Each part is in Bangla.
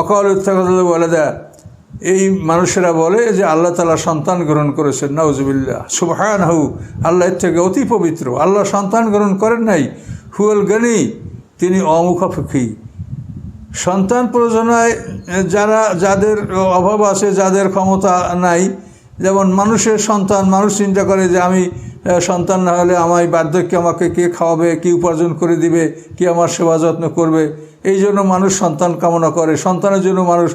অকাল ইত্তাখাযাল্লাহু ওয়ালাদা, এই মানুষেরা বলে যে আল্লাহ তাআলা সন্তান গ্রহণ করেছেন। নাউযুবিল্লাহ, সুবহানাহু, আল্লাহ এর থেকে অতি পবিত্র। আল্লাহ সন্তান গ্রহণ করেন নাই। হুয়াল গনি, তিনি অমুখাপেক্ষী। সন্তান প্রয়োজনায় যাদের অভাব আছে, যাদের ক্ষমতা নাই, যেমন মানুষের সন্তান, মানুষ চিন্তা করে যে আমি সন্তান না হলে আমায় বার্ধক্যে আমাকে কে খাওয়াবে, কি উপার্জন করে দিবে, কি আমার সেবা যত্ন করবে, এই জন্য মানুষ সন্তান কামনা করে। সন্তানের জন্য মানুষ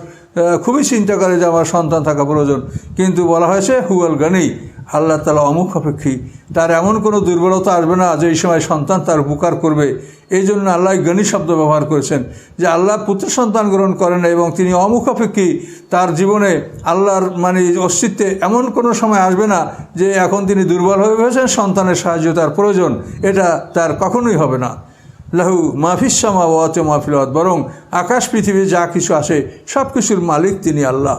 খুবই চিন্তা করে যে আমার সন্তান থাকা প্রয়োজন। কিন্তু বলা হয়েছে হুয়াল গনি, আল্লাহ তাআলা অমুখাপেক্ষী, তার এমন কোনো দুর্বলতা আসবে না যে এই সময় সন্তান তার উপকার করবে। এই জন্য আল্লাহ গনি শব্দ ব্যবহার করেছেন, যে আল্লাহ পুত্র সন্তান গ্রহণ করেন এবং তিনি অমুখাপেক্ষী। তার জীবনে আল্লাহর অস্তিত্বে এমন কোনো সময় আসবে না যে এখন তিনি দুর্বল হয়ে গেছেন, সন্তানের সাহায্য তার প্রয়োজন, এটা তার কখনোই হবে না। লাহু মাফিস সামাওয়াতি ওয়া মাফিল আরদ, বরং আকাশ পৃথিবী যা কিছু আসে সব কিছুর মালিক তিনি আল্লাহ।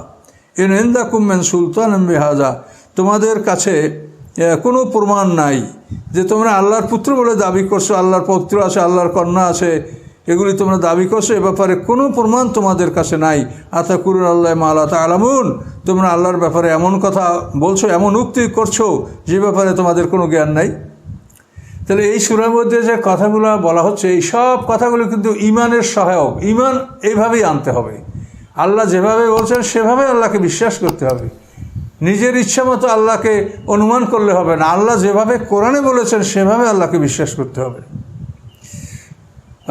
ইন ইনদাকুম মিন সুলতানিন বিহাযা, তোমাদের কাছে কোনো প্রমাণ নাই যে তোমরা আল্লাহর পুত্র বলে দাবি করছো, আল্লাহর পুত্র আছে, আল্লাহর কন্যা আছে, এগুলি তোমরা দাবি করছো, এ ব্যাপারে কোনো প্রমাণ তোমাদের কাছে নাই। আতাকুলুনা আলাল্লাহি মা লা তা'লামুন, তোমরা আল্লাহর ব্যাপারে এমন কথা বলছো, এমন উক্তি করছো যে ব্যাপারে তোমাদের কোনো জ্ঞান নাই। তাহলে এই সূরার মধ্যে যে কথাগুলো বলা হচ্ছে, এই সব কথাগুলো কিন্তু ঈমানের সহায়ক। ঈমান এইভাবেই আনতে হবে, আল্লাহ যেভাবে বলছেন সেভাবে আল্লাহকে বিশ্বাস করতে হবে। নিজের ইচ্ছা মতো আল্লাহকে অনুমান করলে হবে না, আল্লাহ যেভাবে কোরআনে বলেছেন সেভাবে আল্লাহকে বিশ্বাস করতে হবে।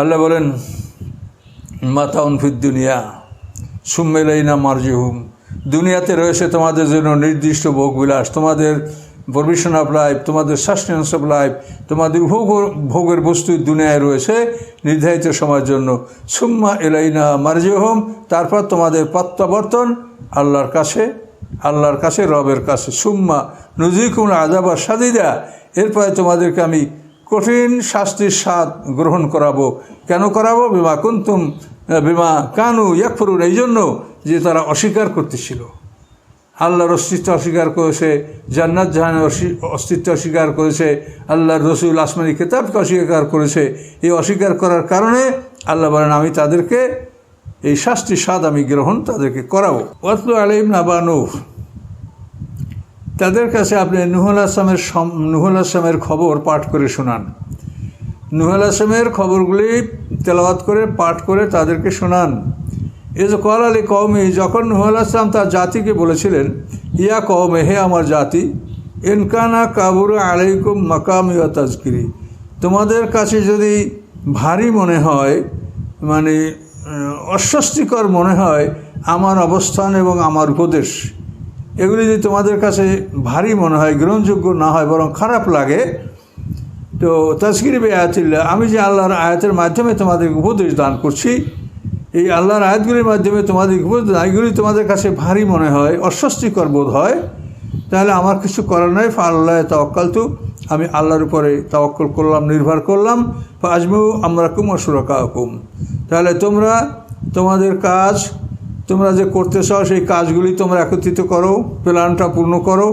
আল্লাহ বলেন মাতাউন ফিদ দুনিয়া সুম্মা ইলাইনা মারজিউহুম, দুনিয়াতে রয়েছে তোমাদের জন্য নির্দিষ্ট ভোগবিলাস, তোমাদের প্রভিশন অফ লাইফ, তোমাদের সাস্টেন্স অফ লাইফ, তোমাদের ভোগের বস্তু দুনিয়ায় রয়েছে নির্ধারিত সময়ের জন্য। সুম্মা ইলাইনা মারজিউহুম, তারপর তোমাদের প্রত্যাবর্তন আল্লাহর কাছে, রবের কাছে। সুম্মা নুযিকুমুল আযাবা শাদীদা, এরপরে তোমাদেরকে আমি কঠিন শাস্তির স্বাদ গ্রহণ করাবো। কেন করাবো? বিমা কানু ইয়াকফুরুন, এই জন্য যে তারা অস্বীকার করতেছিল, আল্লাহর অস্তিত্ব অস্বীকার করেছে, জান্নাত জাহান্নামের অস্তিত্ব অস্বীকার করেছে, আল্লাহর রসুল আসমানি কিতাবকে অস্বীকার করেছে। এই অস্বীকার করার কারণে আল্লাহ বলেন আমি তাদেরকে এই শাস্তির স্বাদ আমি তাদেরকে করাবো। ওয়াতলু আলাইহিম নাবা নূহ, তাদের কাছে আপনি নূহ আলাইহিস সালামের খবর পাঠ করে শোনান। নূহ আলাইহিস সালামের খবরগুলি তেলাওয়াত করে পাঠ করে তাদেরকে শোনান। এই যে ক্বালা লিকওমি, যখন নূহ আলাইহিস সালাম তার জাতিকে বলেছিলেন, ইয়া কওমে, হে আমার জাতি, ইন কানা কাবুরা আলাইকুম মাকামি ওয়া তাযকিরি, তোমাদের কাছে যদি ভারী মনে হয়, মানে অস্বস্তিকর মনে হয় আমার অবস্থান এবং আমার উপদেশ, এগুলি যদি তোমাদের কাছে ভারী মনে হয়, গ্রহণযোগ্য না হয়, বরং খারাপ লাগে, তো তাযকিরি বিআয়াতিল্লাহ, আমি যে আল্লাহর আয়াতের মাধ্যমে তোমাদের উপদেশ দান করছি, এই আল্লাহর আয়াতগুলির মাধ্যমে তোমাদের উপদেশ, এগুলি তোমাদের কাছে ভারী মনে হয়, অস্বস্তিকর বোধ হয়, তাহলে আমার কিছু করার নয়। ফাআলাল্লাহি তাওয়াক্কালতু, আমি আল্লাহর উপরে তাওয়াক্কুল করলাম, নির্ভর করলাম। ফাআজমিউ আমরাকুম ওয়া শুরাকাকুম, তাহলে তোমাদের কাজ, তোমরা যে করতে চাও সেই কাজগুলি তোমরা একত্রিত করো, প্ল্যানটা পূর্ণ করো,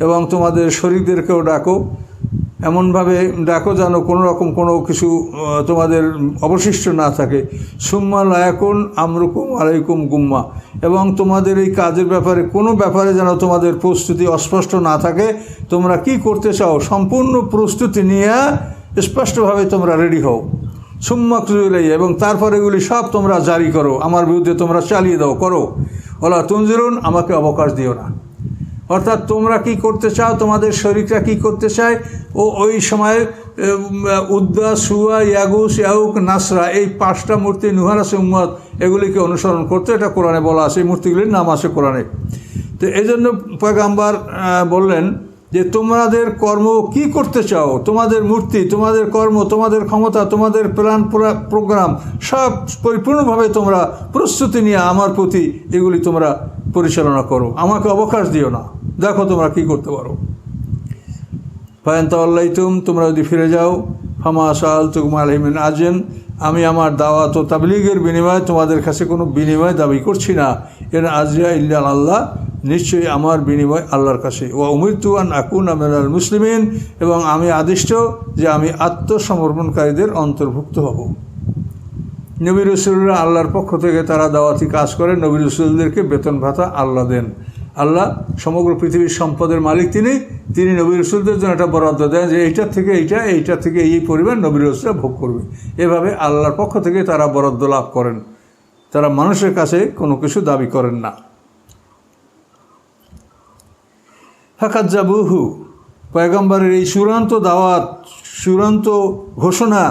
এবং তোমাদের শরীরদেরকেও ডাকো, এমনভাবে ডাকো যেন কোনো রকম কোনো কিছু তোমাদের অবশিষ্ট না থাকে। সুম্মা লা ইয়াকুন আমরুকুম আলাইকুম গুম্মা, এবং তোমাদের এই কাজের ব্যাপারে কোনো ব্যাপারে যেন তোমাদের প্রস্তুতি অস্পষ্ট না থাকে। তোমরা কি করতে চাও সম্পূর্ণ প্রস্তুতি নিয়ে স্পষ্টভাবে তোমরা রেডি হও। সুম্মা কুজুলাইয়া, এবং তারপরে এগুলি সব তোমরা জারি করো, আমার বিরুদ্ধে তোমরা চালিয়ে দাও, করো। ওলা তুনজিরুন, আমাকে অবকাশ দিও না। অর্থাৎ তোমরা কি করতে চাও, তোমাদের শরীরটা কি করতে চায়, ওই সময় উদ্দা, সুয়া, ইয়াগুস, ইয়াউক, নাসরা, এই 5টা মূর্তি নূহ আলাইহিস উম্মত এগুলিকে অনুসরণ করতে, এটা কোরআনে বলা আছে, এই মূর্তিগুলির নাম আছে কোরআনে। তো এই জন্য পয়গম্বর বললেন যে তোমাদের কর্ম কি করতে চাও, তোমাদের মূর্তি, তোমাদের কর্ম, তোমাদের ক্ষমতা, তোমাদের প্ল্যান প্রোগ্রাম সব পরিপূর্ণভাবে তোমরা প্রস্তুতি নিয়ে আমার প্রতি এগুলি তোমরা পরিচালনা করো, আমাকে অবকাশ দিও না, দেখো তোমরা কি করতে পারো। ফাইন তাওয়াল্লাইতুম, তোমরা যদি ফিরে যাও, ফামা সাআলতুকুম আলাইহি মিন আজরিন, আমি আমার দাওয়াত ও তাবলীগের বিনিময়ে তোমাদের কাছে কোনো বিনিময় দাবি করছি না। ইন আজরিয়া ইল্লা আল্লাহ, নিশ্চয়ই আমার বিনিময় আল্লাহর কাছে। ওয়া উমিরতু আন আকুনা মিনাল মুসলিমিন, এবং আমি আদিষ্ট যে আমি আত্মসমর্পণকারীদের অন্তর্ভুক্ত হব। নবী রসুলরা আল্লাহর পক্ষ থেকে তারা দাওয়াতি কাজ করে, নবী রসুলদেরকে বেতন ভাতা আল্লাহ দেন। আল্লাহ সমগ্র পৃথিবীর সম্পদের মালিক, তিনি নবী রসুলদের জন্য একটা বরাদ্দ দেন যে এইটার থেকে এইটার থেকে এই পরিমাণ নবী রসুলরা ভোগ করবে। এভাবে আল্লাহর পক্ষ থেকে তারা বরাদ্দ লাভ করেন, তারা মানুষের কাছে কোনো কিছু দাবি করেন না। ফাকাজ্জাবুহু, পয়গম্বরের এই চূড়ান্ত দাওয়াত, চূড়ান্ত ঘোষণা,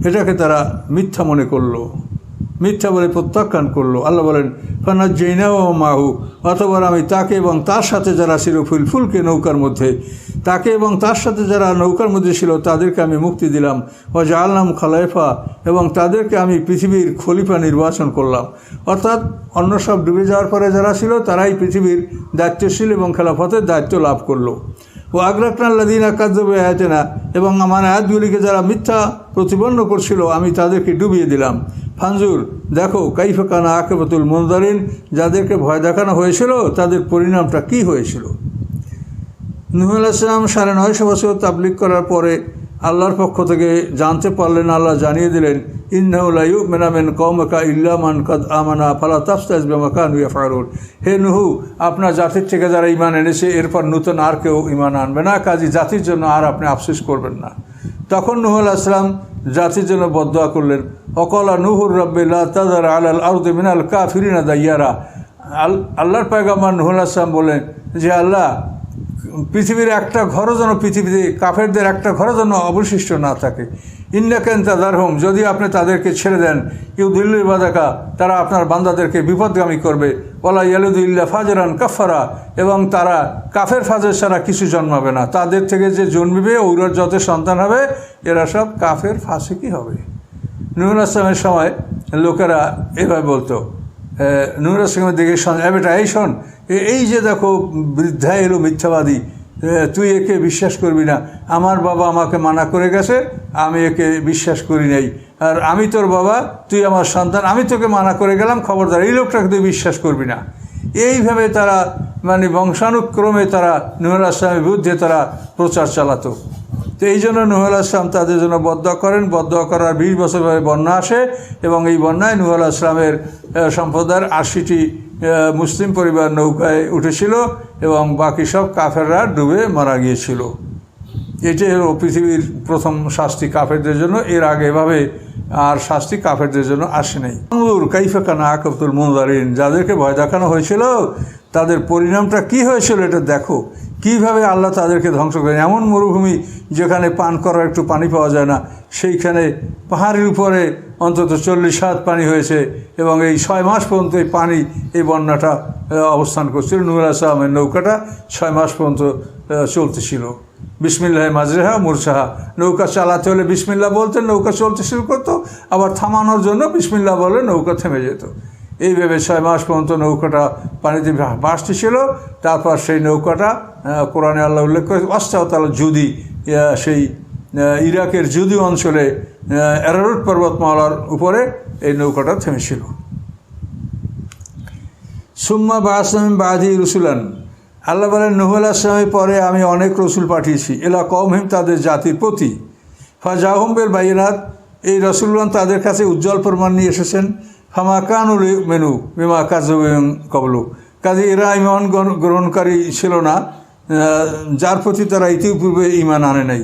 এটাকে তারা মিথ্যা মনে করলো, মিথ্যা বলে প্রত্যাখ্যান করলো। আল্লাহ বলেন ফানাজ্জাইনা ওয়া মাহু, অতঃপর আমি তাকে এবং তার সাথে যারা ছিল ফুলকে নৌকার মধ্যে, তাকে এবং তার সাথে যারা নৌকার মধ্যে ছিল তাদেরকে আমি মুক্তি দিলাম। ওয়া জাআলনাম খালাইফা, এবং তাদেরকে আমি পৃথিবীর খলিফা নির্বাচন করলাম। অর্থাৎ অন্য সব ডুবে যাওয়ার পরে যারা ছিল তারাই পৃথিবীর দায়িত্বশীল এবং খেলাফতের দায়িত্ব লাভ করলো। ও আগরাকনাল্লাযীনা কাযযাবু বিআয়াতিনা, এবং আমার আয়াতগুলিকে যারা মিথ্যা প্রতিপন্ন করছিল আমি তাদেরকে ডুবিয়ে দিলাম। ফানজুর, দেখো কাইফা কানা আকিবাতুল মুনজারিন, যাদেরকে ভয় দেখানো হয়েছিল তাদের পরিণামটা কি হয়েছিল। নূহ আলাইহিস সালাম 950 বছর তাবলীগ করার পরে আল্লাহর পক্ষ থেকে জানতে পারলেন, আল্লাহ জানিয়ে দিলেন ইন্নাহু লা ইউমিনু মিন কওমিকা ইল্লা মান কাদ আমানা ফালা তাফতাস বিমা কানু ইয়াফআলুন। হে নূহ, আপনার জাতির থেকে যারা ঈমান এনেছে এরপর নতুন আর কেউ ঈমান আনবে না, কাজী জাতির জন্য আর আপনি আফসোস করবেন না। তখন নূহ আলাইহিস সালাম জাতির জন্য বদদোয়া করলেন। অকলা নূহুর রাব্বি লা তাযার আলাল আরদি মিনাল কাফিরিনা দাইয়ারা। আল্লাহর পয়গম্বর নূহ আলাইহিস সালাম বলেন যে আল্লাহ, পৃথিবীর একটা ঘরও যেন, পৃথিবীতে কাফেরদের একটা ঘরও যেন অবশিষ্ট না থাকে। ইন্নাকা ইন তাযারহুম, যদি আপনি তাদেরকে ছেড়ে দেন, ইউদিল্লু ইবাদাকা, তারা আপনার বান্দাদেরকে বিপদগামী করবে। ওয়ালা ইয়ালিদু ইল্লা ফাজরান কাফারা, এবং তারা কাফের ফাজের ছাড়া কিছু জন্মাবে না। তাদের থেকে যে জন্মিবে ওর যত সন্তান হবে এরা সব কাফের ফাসিকই হবে। নূহ আলাইহিস সালামের সময় লোকেরা এভাবে বলতো, নূহ আলাইহিস সালামের দিকে, বেটা এই শোন, এই যে দেখো বৃদ্ধা এলো মিথ্যাবাদী, তুই একে বিশ্বাস করবি না। আমার বাবা আমাকে মানা করে গেছে, আমি একে বিশ্বাস করি নাই। আর আমি তোর বাবা, তুই আমার সন্তান, আমি তোকে মানা করে গেলাম, খবরদার এই লোকটাকে তুই বিশ্বাস করবি না। এইভাবে তারা বংশানুক্রমে তারা নূহ আলাইহিস সালামের বিরুদ্ধে তারা প্রচার চালাতো। তো এই জন্য নূহ আলাইহিস সালাম তাদের জন্য বদদোয়া করেন। বদদোয়া করার 20 বছর পরে বন্যা আসে, এবং এই বন্যায় নূহ আলাইহিস সালামের সম্প্রদায়ের 80টি মুসলিম পরিবার নৌকায় উঠেছিল, এবং বাকি সব কাফেররা ডুবে মারা গিয়েছিল। এটাই হলো পৃথিবীর প্রথম শাস্তি কাফেরদের জন্য। এর আগে এভাবে আর শাস্তি কাফেরদের জন্য আসে নাই। কাইফা কানা আকিবাতুল মুনজারিন, যাদেরকে ভয় দেখানো হয়েছিল তাদের পরিণামটা কি হয়েছিল এটা দেখো। কিভাবে আল্লাহ তাদেরকে ধ্বংস করেন। এমন মরুভূমি যেখানে পান করার একটু পানি পাওয়া যায় না, সেইখানে পাহাড়ের উপরে অন্তত 40 হাত পানি হয়েছে, এবং এই 6 মাস পর্যন্ত এই পানি, এই বন্যাটা অবস্থান করছিল। নূহ আলাইহিস সালামের নৌকাটা 6 মাস পর্যন্ত চলতেছিল। বিসমিল্লাহ মাজরেহা মুরসাহা, নৌকা চালাতে হলে বিসমিল্লাহ বলতেন, নৌকা চলতে শুরু করতো, আবার থামানোর জন্য বিসমিল্লাহ বলে নৌকা থেমে যেত। এইভাবে 6 মাস পর্যন্ত নৌকাটা পানিতে ভাসতেছিল। তারপর সেই নৌকাটা, কোরআনে আল্লাহ উল্লেখ করে, অস্তাওতাল জুদি, সেই ইরাকের জুদি অঞ্চলে অ্যারারুট পর্বতমালার উপরে এই নৌকাটা থেমেছিল। সুম্মা বা'আসনা মিন বা'দি রুসুলান, আল্লাহ বলেন নূহ আলাইহিস সালামের পরে আমি অনেক রসুল পাঠিয়েছি, ইলা কওমিহিম, তাদের জাতির প্রতি। ফাজাহুম বিল বায়িনাত, এই রসুলগণ তাদের কাছে উজ্জ্বল প্রমাণ নিয়ে এসেছেন। ফামা কানু লিউমিনু বিমা কাযাবু মিন ক্বাবলু, কাজে এরা ঈমান গ্রহণকারী ছিল না যার প্রতি তারা ইতিপূর্বে ঈমান আনে নাই।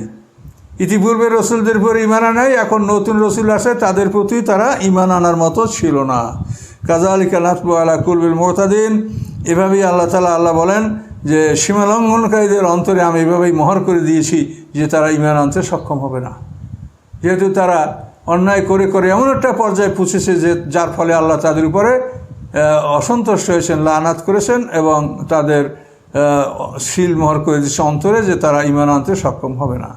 ইতিপূর্বে রসুলদের উপর ঈমান আনে নাই, এখন নতুন রসুল আসে তাদের প্রতি তারা ঈমান আনার মতো ছিল না। কাযালিকা নাতবু আলা কুলবিল মুতাদিন, এভাবেই আল্লাহ বলেন যে সীমালঙ্ঘনকারীদের অন্তরে আমি এভাবেই মোহর করে দিয়েছি যে তারা ঈমান আনতে সক্ষম হবে না। যেহেতু তারা অন্যায় করে করে এমন একটা পর্যায়ে পৌঁছেছে যে যার ফলে আল্লাহ তাদের উপরে অসন্তুষ্ট হয়েছেন, লানাত করেছেন, এবং তাদের শিল মোহর করে দিয়েছে অন্তরে যে তারা ঈমান আনতে সক্ষম হবে না।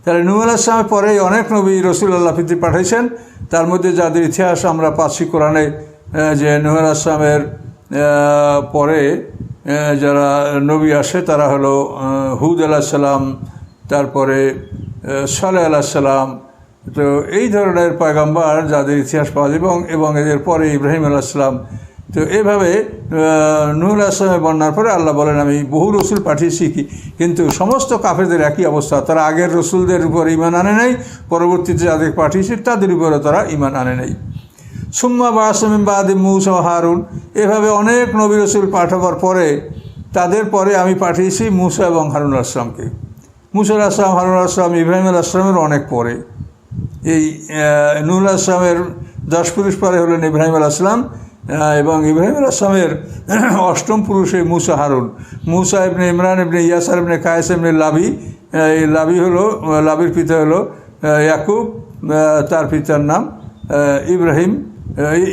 তাহলে নূহ আলাইহিস সালামের পরে অনেক নবী রসুল আল্লাহ পৃথিবী পাঠিয়েছেন। তার মধ্যে যাদের ইতিহাস আমরা পাচ্ছি কোরআনে, যে নূহ আলাইহিস সালামের পরে যারা নবী আসে তারা হলো হুদ আলাইহিস সালাম, তারপরে সালেহ আলাইহিস সালাম। তো এই ধরনের পয়গম্বর যাদের ইতিহাস পাওয়া যায়, এবং এদের পরে ইব্রাহিম আলাইহিস সালাম। তো এভাবে নূহ আলাইহিস সালামের বন্যার পরে আল্লাহ বলেন আমি বহু রসুল পাঠিয়েছি, কিন্তু সমস্ত কাফেরদের একই অবস্থা। তারা আগের রসুলদের উপর ঈমান আনে নাই, পরবর্তীতে যাদের পাঠিয়েছি তাদের উপরে তারা ঈমান আনে নাই। সুম্মা বাসমিন বাদি মূসা ও হারুন, এভাবে অনেক নবী রাসূল পাঠাবার পরে তাদের পরে আমি পাঠিয়েছি মূসা এবং হারুন আসলামকে। মূসা আলাইহিস সালাম, হারুন আলাইহিস সালাম, ইব্রাহিম আলাইহিস সালামের অনেক পরে। এই নূহ আলাইহিস সালামের 10 পুরুষ পরে হলেন ইব্রাহিম আলাইহিস সালাম, এবং ইব্রাহিম আলাইহিস সালামের 8ম পুরুষ এই মূসা হারুন। মূসা ইবনে ইমরান ইবনে ইয়াসার ইবনে কায়েস ইবনে লাবি, এই লাবি হলো, লাবির পিতা হলো ইয়াকুব, তার পিতার নাম ইব্রাহিম।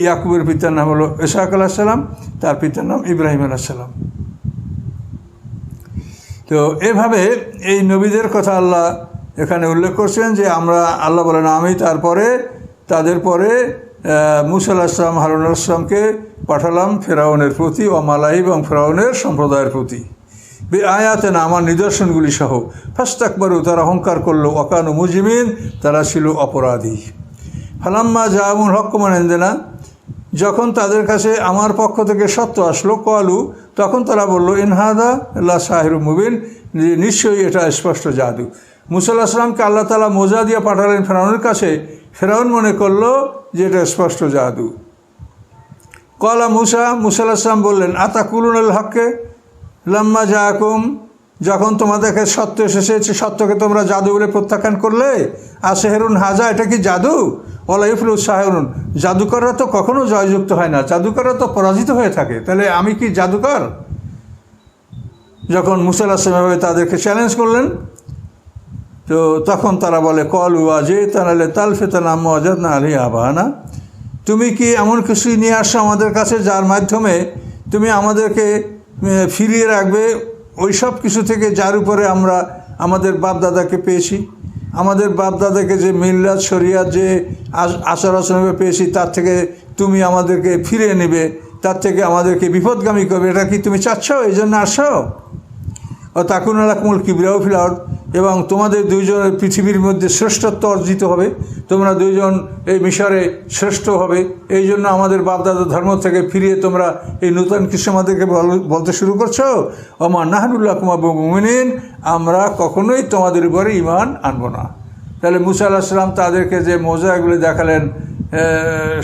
ইয়াকুবের পিতার নাম হলো ইসহাক আলাইহিস সালাম, তার পিতার নাম ইব্রাহিম আলাইহিস সালাম। তো এভাবে এই নবীদের কথা আল্লাহ এখানে উল্লেখ করছেন যে আমরা, আল্লাহ বলেন, আমি তারপরে তাদের পরে মূসা আলাইহিস সালাম, হারুন আলাইহিস সালামকে পাঠালাম ফেরাউনের প্রতি ও মালাই এবং ফেরাউনের সম্প্রদায়ের প্রতি আয়াতেনা, আমার নিদর্শনগুলি সহ। ফাস্তাকবারু, তারা অহংকার করলো, ওয়াকানু মুজরিমিন, তারা ছিল অপরাধী। ফালাম্মা জাআহুল হক্কু মিন ইনদিনা, যখন তাদের কাছে আমার পক্ষ থেকে সত্য আসলো, ক্বালু, তখন তারা বলল, ইন হাযা লা সাহিরুম মুবিন, নিশ্চয়ই এটা স্পষ্ট জাদু। মূসা আলাইহিস সালামকে আল্লাহ তাআলা মোজা দিয়ে পাঠালেন ফেরাউনের কাছে। ফেরাউন মনে করলো যে এটা স্পষ্ট জাদু। ক্বালা মূসা আলাইহিস সালাম বললেন, আতাকুলুনাল হক্কে লাম্মা জাআকুম, যখন তোমাদের কাছে সত্য এসেছে, সত্যকে তোমরা জাদু বলে প্রত্যাখ্যান করলে। আশহেরুন হাজা, এটা কি জাদু? ওয়ালা ইফলু সাহেরুন, জাদুকররা তো কখনো জয়যুক্ত হয় না, জাদুকররা তো পরাজিত হয়ে থাকে, তাহলে আমি কি জাদুকর? যখন মূসা আলাইহিস সালাম তাদেরকে চ্যালেঞ্জ করলেন, তো তখন তারা বলে, ক্বালু আজিতানা লিতালফিতানা আম্মা ওয়াজাদনা আলাইহি আবানা, তুমি কি এমন কিছুই নিয়ে আসছো আমাদের কাছে যার মাধ্যমে তুমি আমাদেরকে ফিরিয়ে রাখবে ওই সব কিছু থেকে যার উপরে আমরা আমাদের বাপদাদাকে পেয়েছি, আমাদের বাপদাদাকে যে মিল্লাত শরিয়াত যে আচার আচরণে পেয়েছি তার থেকে তুমি আমাদেরকে ফিরিয়ে নেবে, তার থেকে আমাদেরকে বিপদগামী করবে, এটা কি তুমি চাচ্ছ? এই জন্য আসো। ও তাকুনা লাকুমুল কিবরিয়াউ ফিল আরদ, এবং তোমাদের দুইজনের পৃথিবীর মধ্যে শ্রেষ্ঠত্ব অর্জিত হবে, তোমরা দুইজন এই মিশরে শ্রেষ্ঠ হবে, এই জন্য আমাদের বাপদাদা ধর্ম থেকে ফিরিয়ে তোমরা এই নূতন কিছু আমাদেরকে বলতে শুরু করছো। ওমা নাহনু লাকুম বিমুমিনিন, আমরা কখনোই তোমাদের উপরে ঈমান আনবো না। তাহলে মূসা আলাইহিস সালাম তাদেরকে যে মোজাগুলি দেখালেন,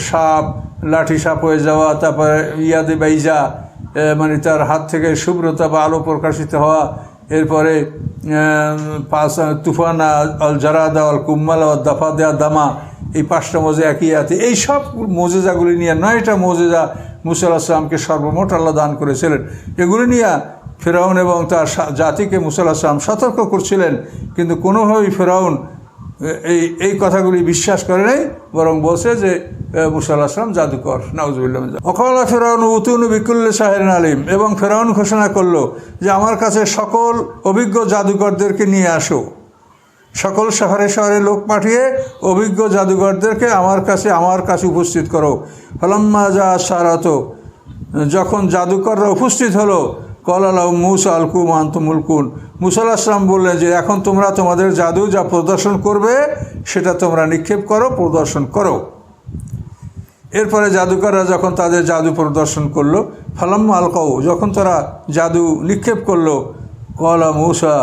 সাপ, লাঠি সাপ হয়ে যাওয়া, তারপরে ইয়াদে বাইজা, মানে তার হাত থেকে শুভ্রতা বা আলো প্রকাশিত হওয়া, এরপরে তুফানা আল জারাদা আল কুম্মালা আল দাফাদা দামা, এই 5টা মোজা একই আয়াতে, এই সব মোজেজাগুলি নিয়ে 9টা মোজেজা মূসা আলাইহিস সালামকে সর্বমোট আল্লাহ দান করেছিলেন। এগুলি নিয়ে ফেরাউন এবং তার জাতিকে মূসা আলাইহিস সালাম সতর্ক করছিলেন, কিন্তু কোনোভাবেই ফেরাউন এই কথাগুলি বিশ্বাস করে নাই, বরং বলছে যে মূসা আলাইহিস সালাম জাদুকর। নাউযুবিল্লাহ। ওয়াকালা ফিরআউন উতুনি বিকুল্লি সাহিরিন আলিম, এবং ফেরাউন ঘোষণা করলো যে আমার কাছে সকল অভিজ্ঞ জাদুকরদেরকে নিয়ে আসো, সকল শহরে শহরে লোক পাঠিয়ে অভিজ্ঞ জাদুকরদেরকে আমার কাছে উপস্থিত করো। ফালাম্মা যা সারাত, যখন জাদুকররা উপস্থিত হলো, ক্বালা মূসা আলকু মা আনতুম মুলকুন, মূসা আলাইহিস সালাম বললেন যে এখন তোমরা তোমাদের জাদু যা প্রদর্শন করবে সেটা তোমরা নিক্ষেপ করো, প্রদর্শন করো। এরপরে জাদুকররা যখন তাদের জাদু প্রদর্শন করলো, ফালাম্মা আলকাউ, যখন তারা জাদু নিক্ষেপ করলো, ক্বালা মূসা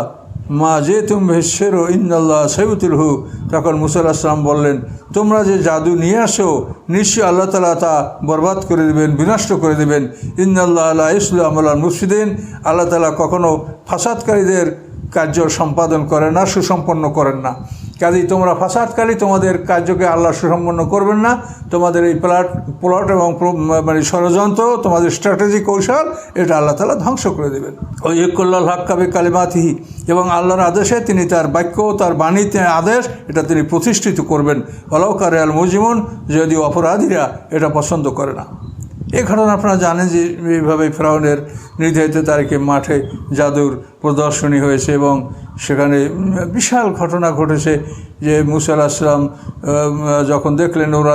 মা যে তুমি ভেসেরো ইন্নাল্লাহ সাইয়ুতিলহু, তখন মূসা আলাইহিস সালাম বললেন, তোমরা যে জাদু নিয়ে আসো নিশ্চয়ই আল্লাহ তাআলা তা বরবাদ করে দেবেন, বিনষ্ট করে দেবেন। ইন্নাল্লাহ লা ইসলিহু আমালাল মুফসিদিন, আল্লাহ তাআলা কখনো ফাসাদকারীদের কার্য সম্পাদন করেন না, সুসম্পন্ন করেন না। কাজেই তোমরা ফাসাদকারী, তোমাদের কার্যকে আল্লাহ সুসম্পন্ন করবেন না, তোমাদের এই প্লট এবং মানে ষড়যন্ত্র, তোমাদের স্ট্র্যাটেজি কৌশল, এটা আল্লাহ তাআলা ধ্বংস করে দেবেন। ওই ইকুল্লাল হাক্কা বিকালিমাতিহি, এবং আল্লাহর আদেশে তিনি তার বাক্য, তার বাণীতে আদেশ, এটা তিনি প্রতিষ্ঠিত করবেন। ওয়ালাউ কারিহাল মুজরিমুন, যদিও অপরাধীরা এটা পছন্দ করে না। এই ঘটনা আপনারা জানেন যে এইভাবে ফেরাউনের নির্ধারিত তারিখে মাঠে জাদুর প্রদর্শনী হয়েছে, এবং সেখানে বিশাল ঘটনা ঘটেছে যে মূসা আলাইহিস সালাম যখন দেখলেন ওরা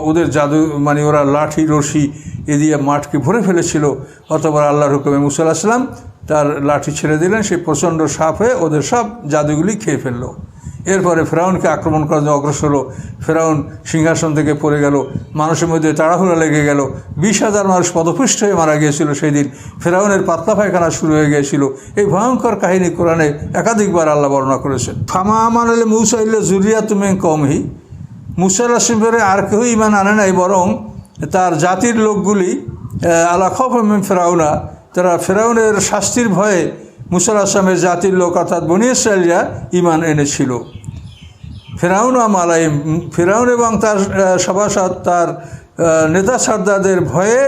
ওদের জাদু মানে ওরা লাঠি রশি এ দিয়ে মাঠকে ভরে ফেলেছিল, অতবার আল্লাহর হুকুমে মূসা আলাইহিস সালাম তার লাঠি ছেড়ে দিলেন, সেই প্রচণ্ড সাপ হয়ে ওদের সব জাদুগুলি খেয়ে ফেললো। এরপরে ফেরাউনকে আক্রমণ করার জন্য অগ্রসর হলো। ফেরাউন সিংহাসন থেকে পড়ে গেল, মানুষের মধ্যে তাড়াহুড়া লেগে গেল, 20,000 মানুষ পদপুষ্ট হয়ে মারা গিয়েছিল সেই দিন। ফেরাউনের পাতলা পায়খানা শুরু হয়ে গিয়েছিল। এই ভয়ঙ্কর কাহিনী কোরআনে একাধিকবার আল্লাহ বর্ণনা করেছেন। ফামা আমান মূসা ইল্লা যুররিয়াতুম মিন কওমিহি, মূসা আলাইহিস সালামের আর কেউ ঈমান আনে নাই, বরং তার জাতির লোকগুলি আলা খৌফ মিন ফিরাউনা, তারা ফিরাউনের শাস্তির ভয়ে মুসা আলাইহিস সালামের জাতির লোক অর্থাৎ বনী ইসরাঈলরা ঈমান এনেছিল। ফিরাউন আলাইহিম, ফিরাউন এবং তার সভাসদ তার নেতা সর্দারদের ভয়ে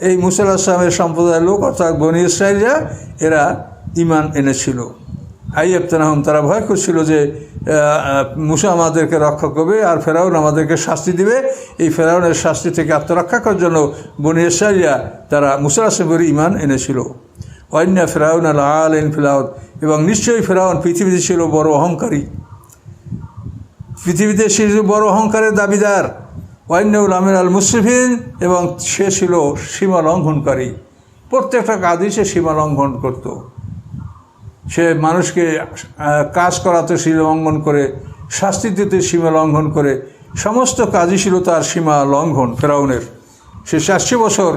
এই মুসা আলাইহিস সালামের সম্প্রদায়ের লোক অর্থাৎ বনী ইসরাঈলরা এরা ঈমান এনেছিল। আইয়াবতানাহুম, তারা ভয় করছিল যে মুসা আমাদেরকে রক্ষা করবে আর ফেরাউন আমাদেরকে শাস্তি দিবে। এই ফেরাউনের শাস্তি থেকে আত্মরক্ষা করার জন্য বনী ইসরাঈলরা তারা মুসা আলাইহিস সালামের ঈমান এনেছিল। ওয়াইন্না ফিরাউন আল আলিন ফিল আরদ, এবং নিশ্চয়ই ফেরাউন পৃথিবীতে ছিল বড় অহংকারী, পৃথিবীতে সে বড় অহংকারের দাবিদার। ওয়াইন্নাহুল আমির আল মুসরিফিন, এবং সে ছিল সীমা লঙ্ঘনকারী, প্রত্যেকটা কাজই সে সীমা লঙ্ঘন করত। সে মানুষকে কাজ করাতে সীমা লঙ্ঘন করে, শাস্তি দিতে সীমা লঙ্ঘন করে, সমস্ত কাজই ছিল তার সীমা লঙ্ঘন ফেরাউনের। সে 400 বছর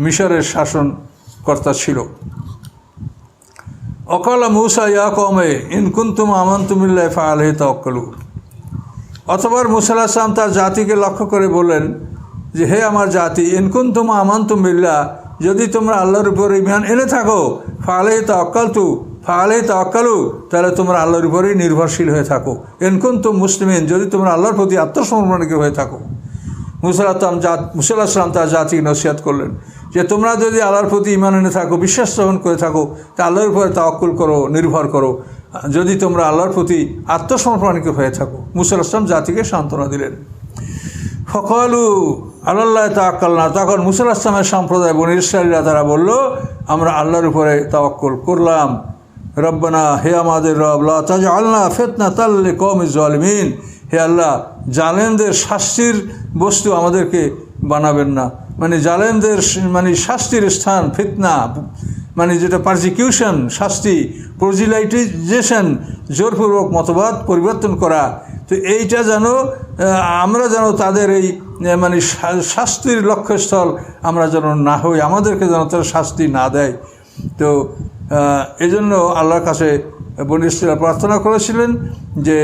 মিশরের শাসনকর্তা ছিল। অকালা মূসা ইয়া কওমে ইন কুনতুম আমানতুম বিল্লাহি ফাআলাইহি তাওয়াক্কালু। অথবা মুসা আলাইহিস সালাম তার জাতিকে লক্ষ্য করে বললেন যে, হে আমার জাতি, ইন কুনতুম আমানতুম বিল্লাহ, যদি তোমরা আল্লাহর উপর ঈমান এনে থাকো, ফাআলাইহি তাওয়াক্কালু, তাহলে তোমরা আল্লাহর উপরেই নির্ভরশীল হয়ে থাকো। ইন কুনতুম মুসলিমিন, যদি তোমরা আল্লাহর প্রতি আত্মসমর্পণকারী হয়ে থাকো। মুসা আলাইহিস সালাম তার জাতিকে নসিহত করলেন যে, তোমরা যদি আল্লাহর প্রতি ঈমান এনে থাকো, বিশ্বাস স্থাপন করে থাকো, তা আল্লাহর উপরে তাওয়াক্কুল করো, নির্ভর করো, যদি তোমরা আল্লাহর প্রতি আত্মসমর্পণকারী হয়ে থাকো। মুসা আলাইহিস সালাম জাতিকে সান্ত্বনা দিলেন। ফকালু আলাল্লাহি তাওয়াক্কালনা, তখন মুসা আলাইহিস সালামের সম্প্রদায় বনী ইসরাঈলরা তারা বলল, আমরা আল্লাহর উপরে তাওয়াক্কুল করলাম। রব্বানা, হে আমাদের রব, লা তাজআলনা ফিতনাতাল লিকওমিজ জালিমিন, হে আল্লাহ, জালেমদের শাস্তির বস্তু আমাদেরকে বানাবেন না। মানে জালেমদের মানে শাস্তির স্থান ফিতনা, মানে যেটা পারসিকিউশন, শাস্তি, প্রজিলাইটেশন, জোরপূর্বক মতবাদ পরিবর্তন করা। তো এইটা যেন আমরা যেন তাদের এই মানে শাস্তির লক্ষ্যস্থল আমরা যেন না হই, আমাদেরকে যেন তারা শাস্তি না দেয়। তো এই জন্য আল্লাহর কাছে বনী ইসরাঈল প্রার্থনা করেছিলেন যে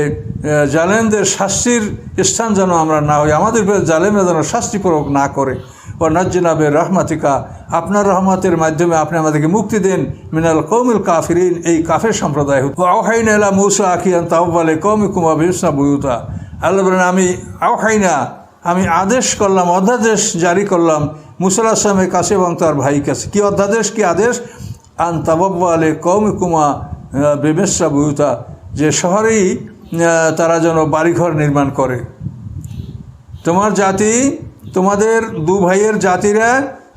জালেমদের শাস্তির স্থান যেন আমরা না হই, আমাদের উপরে জালেমরা যেন শাস্তি প্রয়োগ না করে। ও নাজ্জিনা বিরহমাতিকা, আপনার রহমতের মাধ্যমে আপনি আমাদেরকে মুক্তি দেন মিনাল কওমিল কাফিরিন, এই কাফের সম্প্রদায়। ও আওহাইনা ইলা মূসা আখিয়ান তাওব্বা লিকওমিকুম ওয়াবিসনা বুয়ুতা, আল্লাহ বলেন, আমি আদেশ করলাম, অধ্যাদেশ জারি করলাম মূসা আলাইহিস সালামের কাছে এবং তার ভাইয়ের কাছে। কি অধ্যাদেশ, কি আদেশ? আন তাওব্বা লিকওমিকুমা বিমিসরা বুয়ুতা, যে শহরেই তারা যেন বাড়িঘর নির্মাণ করে। তোমার জাতি, তোমাদের দু ভাইয়ের জাতিরা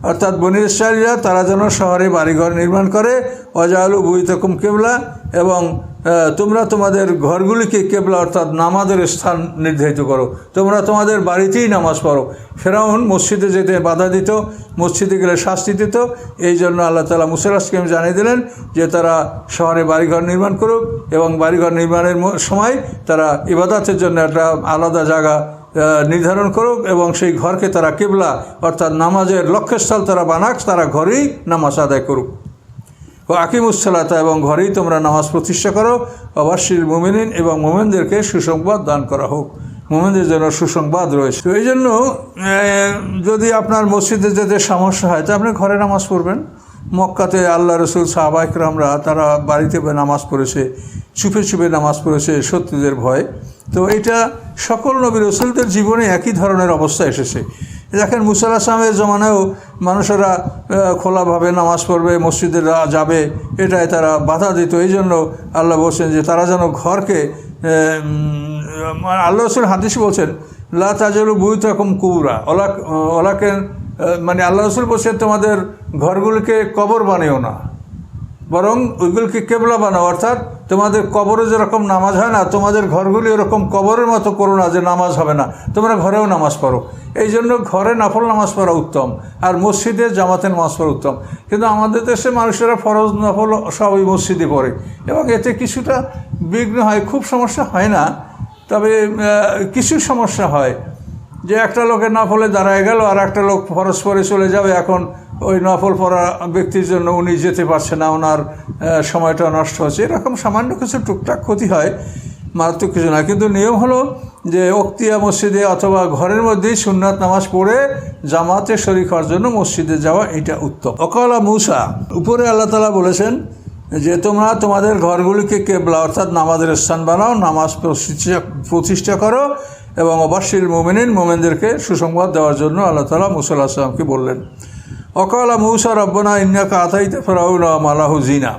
অর্থাৎ বনী ইসরাঈলরা তারা যেন শহরে বাড়িঘর নির্মাণ করে। ওয়াজআলু বুয়ুতাকুম কিবলা, এবং তোমরা তোমাদের ঘরগুলিকে কেবলা অর্থাৎ নামাজের স্থান নির্ধারিত করো, তোমরা তোমাদের বাড়িতেই নামাজ পড়ো। ফেরাউন মসজিদে যেতে বাধা দিত, মসজিদে গেলে শাস্তি দিত। এই জন্য আল্লাহ তাআলা মূসা আলাইহিস সালামকে জানিয়ে দিলেন যে তারা শহরে বাড়িঘর নির্মাণ করুক, এবং বাড়িঘর নির্মাণের সময় তারা ইবাদতের জন্য একটা আলাদা জায়গা নির্ধারণ করুক, এবং সেই ঘরকে তারা কিবলা অর্থাৎ নামাজের লক্ষ্যস্থল তারা বানাক, তারা ঘরেই নামাজ আদায় করুক। ও আকিমুসসালাতা, এবং ঘরেই তোমরা নামাজ প্রতিষ্ঠা করো। ওয়াবাশশিরিল মুমিনিন, এবং মুমিনদেরকে সুসংবাদ দান করা হোক, মুমিনদের জন্য সুসংবাদ রয়েছে। তো এই জন্য যদি আপনার মসজিদে যেতে সমস্যা হয় তা আপনি ঘরে নামাজ পড়বেন। মক্কাতে আল্লাহ রসুল সাহাবা ইকরামরা তারা বাড়িতে নামাজ পড়েছে, চুপে চুপে নামাজ পড়েছে শত্রুদের ভয়। তো এটা সকল নবী রসুলদের জীবনে একই ধরনের অবস্থা এসেছে। দেখেন মুসা আলাইহিস সালামের জমানায়ও মানুষেরা খোলাভাবে নামাজ পড়বে, মসজিদে যাবে, এটাই তারা বাধা দিত। এই জন্য আল্লাহ বলছেন যে তারা যেন ঘরকে, আল্লাহ রসুল হাদিস বলছেন, লা তাজালু বুয়ুতাকুম কুবুরা, ওলাকে মানে আল্লাহ রসুল বলছেন তোমাদের ঘরগুলিকে কবর বানিও না, বরং ওইগুলিকে কেবলা বানাও। অর্থাৎ তোমাদের কবরে যেরকম নামাজ হয় না, তোমাদের ঘরগুলি ওরকম কবরের মতো করো না যে নামাজ হবে না, তোমরা ঘরেও নামাজ পড়ো। এই জন্য ঘরে নফল নামাজ পড়া উত্তম, আর মসজিদে জামাতে নামাজ পড়া উত্তম। কিন্তু আমাদের দেশে মানুষেরা ফরজ নফল সবই মসজিদে পড়ে, এবং এতে কিছুটা বিঘ্ন হয়, খুব সমস্যা হয় না, তবে কিছু সমস্যা হয়। যে একটা লোকের নফলে দাঁড়ায় গেল, আর একটা লোক ফরজ পড়ে চলে যাবে, এখন ওই নফল পড়া ব্যক্তির জন্য উনি যেতে পারছে না, ওনার সময়টা নষ্ট হচ্ছে, এরকম সামান্য কিছু টুকটাক ক্ষতি হয়। মারাত্মক কিছু না, কিন্তু নিয়ম হলো যে অক্তিয়া মসজিদে অথবা ঘরের মধ্যেই সুন্নাত নামাজ পড়ে জামাতে শরীক হওয়ার জন্য মসজিদে যাওয়া এটা উত্তম। অকালা মুসা, উপরে আল্লাহ তাআলা বলেছেন যে তোমরা তোমাদের ঘরগুলিকে কেবলা অর্থাৎ নামাজের স্থান বানাও, নামাজ প্রতিষ্ঠা করো এবং অবশ্যই মোমেনদেরকে সুসংবাদ দেওয়ার জন্য আল্লাহ তাআলা মুসা আলাইহিস সালামকে বললেন। অকালা মুসা রব্বানা ইন্নাকা আতাইতা ফিরআউনা মালাহু জিনা,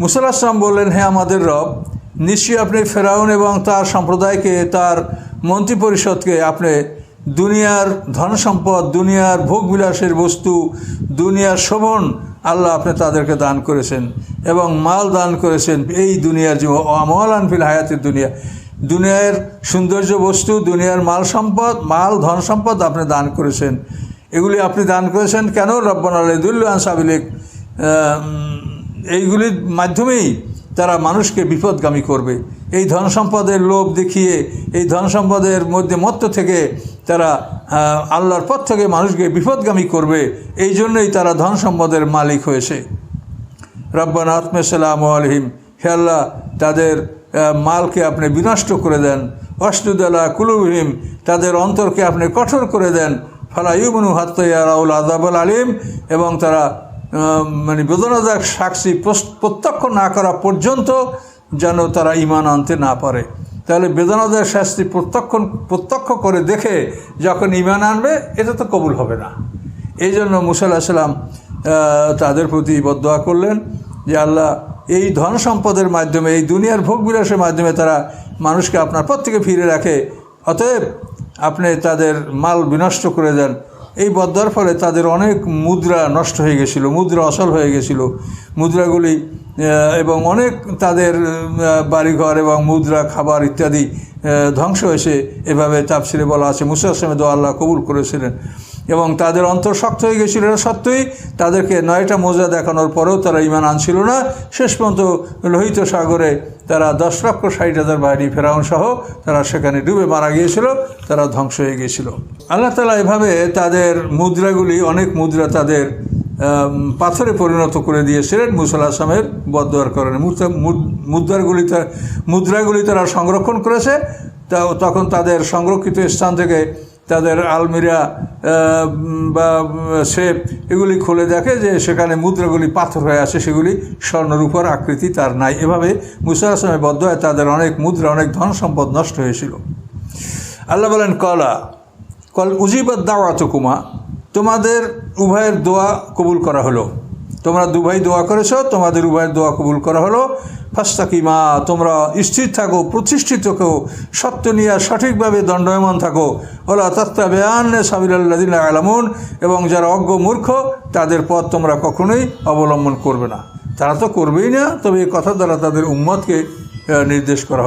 মুসা আলাইহিস সালাম বললেন, হে আমাদের রব, নিশ্চয়ই আপনি ফেরাউন এবং তার সম্প্রদায়কে, তার মন্ত্রী পরিষদকে আপনি দুনিয়ার ধন সম্পদ, দুনিয়ার ভোগবিলাসের বস্তু, দুনিয়ার শোভন আল্লাহ আপনি তাদেরকে দান করেছেন এবং মাল দান করেছেন। এই দুনিয়ার যে আমালান ফিল হায়াতের দুনিয়ার সৌন্দর্য বস্তু, দুনিয়ার মাল ধন সম্পদ আপনি দান করেছেন। এগুলি আপনি দান করেছেন কেন? রব্বানা লিয়াদুল্লু আন সাবিলিক, এইগুলির মাধ্যমেই তারা মানুষকে বিপদগামী করবে। এই ধন সম্পদের লোভ দেখিয়ে, এই ধন সম্পদের মধ্যে মত্ত থেকে তারা আল্লাহর পথ থেকে মানুষকে বিপদগামী করবে। এই জন্যই তারা ধন সম্পদের মালিক হয়েছে। রব্বানা আতমিসাল্লাম আলহিম, হে আল্লাহ তাদের মালকে আপনি বিনষ্ট করে দেন। অশদুদ আলা কুলুবহিম, তাদের অন্তরকে আপনি কঠোর করে দেন। ফালা ইউমিনু হাত্তা ইয়ারাউল আযাবাল আলিম, এবং তারা বেদনাদায়ক সাক্ষী প্রত্যক্ষ না করা পর্যন্ত যেন তারা ঈমান আনতে না পারে। তাহলে বেদনাদায়ক শাস্তি প্রত্যক্ষ করে দেখে যখন ঈমান আনবে, এটা তো কবুল হবে না। এই জন্য মুসা আলাইহিস সালাম তাদের প্রতি বদদোয়া করলেন যে আল্লাহ এই ধন সম্পদের মাধ্যমে, এই দুনিয়ার ভোগবিলাসের মাধ্যমে তারা মানুষকে আপনার পথ থেকে ফিরে রাখে, অতএব আপনি তাদের মাল বিনষ্ট করে দেন। এই বদদোয়ার ফলে তাদের অনেক মুদ্রা নষ্ট হয়ে গেছিল, মুদ্রা অচল হয়ে গেছিল, মুদ্রাগুলি এবং অনেক তাদের বাড়িঘর এবং মুদ্রা, খাবার ইত্যাদি ধ্বংস হয়েছে। এভাবে তাফসিরে বলা আছে। মুসা আলাইহিস সালামের দোয়া আল্লাহ কবুল করেছিলেন এবং তাদের অন্তর শক্ত হয়ে গেছিল। এটা সত্যই তাদেরকে 9টা মোজা দেখানোর পরেও তারা ঈমান আনছিল না। শেষ পর্যন্ত লোহিত সাগরে তারা 10,60,000 বাহিনী ফেরাউন সহ তারা সেখানে ডুবে মারা গিয়েছিল, তারা ধ্বংস হয়ে গিয়েছিল। আল্লাহ তাআলা এভাবে তাদের মুদ্রাগুলি, অনেক মুদ্রা তাদের পাথরে পরিণত করে দিয়েছিলেন মুসা আলাইহিস সালামের বদদোয়ার কারণে। মুদ্রাগুলি তারা সংরক্ষণ করেছে। তখন তাদের সংরক্ষিত স্থান থেকে তাদের আলমিরা বা সেফ এগুলি খুলে দেখে যে সেখানে মুদ্রাগুলি পাথর হয়ে আছে, সেগুলি স্বর্ণরূপার আকৃতি তার নাই। এভাবে মুসা আলাইহিস সালামের বদদোয়ায় তাদের অনেক মুদ্রা, অনেক ধন সম্পদ নষ্ট হয়েছিল। আল্লাহ বলেন, কল উজিবাত দাওয়াতুকুমা, তোমাদের উভয়ের দোয়া কবুল করা হলো। তোমরা দুভাই দোয়া করেছ, তোমাদের উভয়ের দোয়া কবুল করা হলো। ফাস্তাকিমা, তোমরা স্থির থাকো, প্রতিষ্ঠিত থাকো, সত্য নিয়ে সঠিকভাবে দণ্ডায়মান থাকো। ওলা তাত্তাবিআন্না সাবিলাল্লাযিনা ইয়ালামুন, এবং যারা অজ্ঞ মূর্খ তাদের পথ তোমরা কখনোই অবলম্বন করবে না। তারা তো করবেই না, তবে এই কথা দ্বারা তাদের উম্মতকে নির্দেশ করা